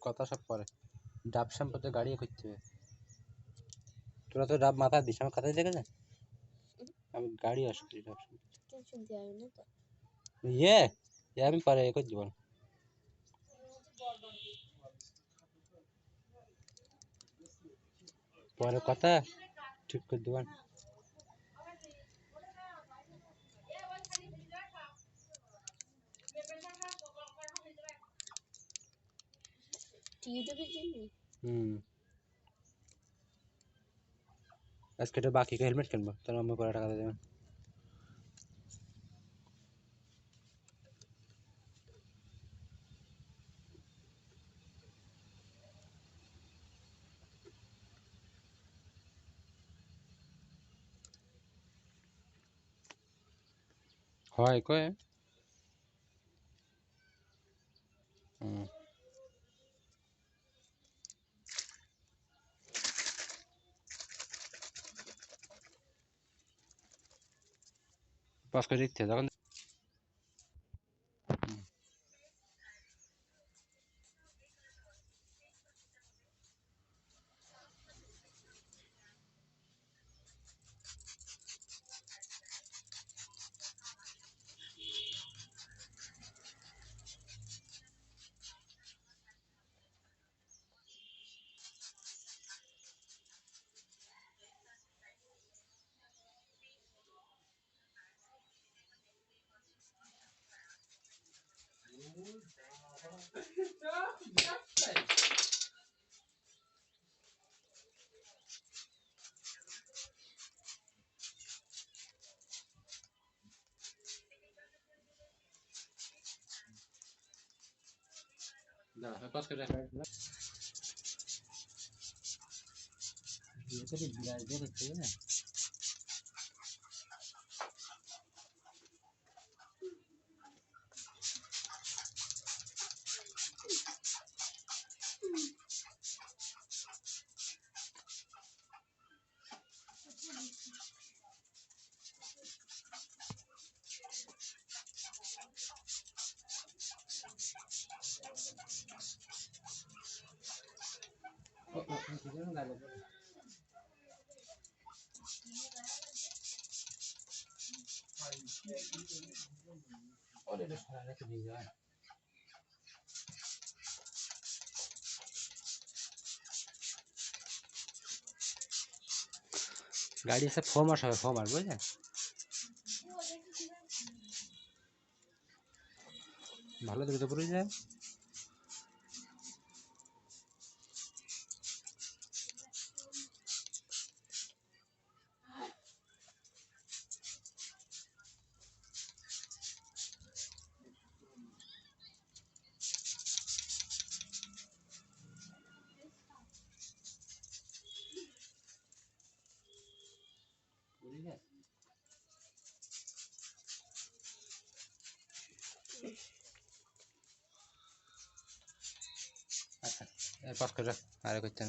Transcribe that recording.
কথা সব পরে ডাব সম্পর্কে গাড়ি করতে হবে। তোরা তো ডাব মাথা দিস আমার কথাই দেখে যা আমি গাড়ি আসছি ডাব ইয়ে আমি পরে করে দিব পরে কথা ঠিক করে দেবেন। আজকে তো বাকি হেলমেট কিনবো তোর আমি পরে টাকা দেবেন। হয় কয় পাস করে দিতে তখন পাস করে না গাড়ি এসে ফোম আসবে ফোম আর বুঝলেন ভালো দ্রুত পড়ে যায়। আচ্ছা পাস করে আর করতে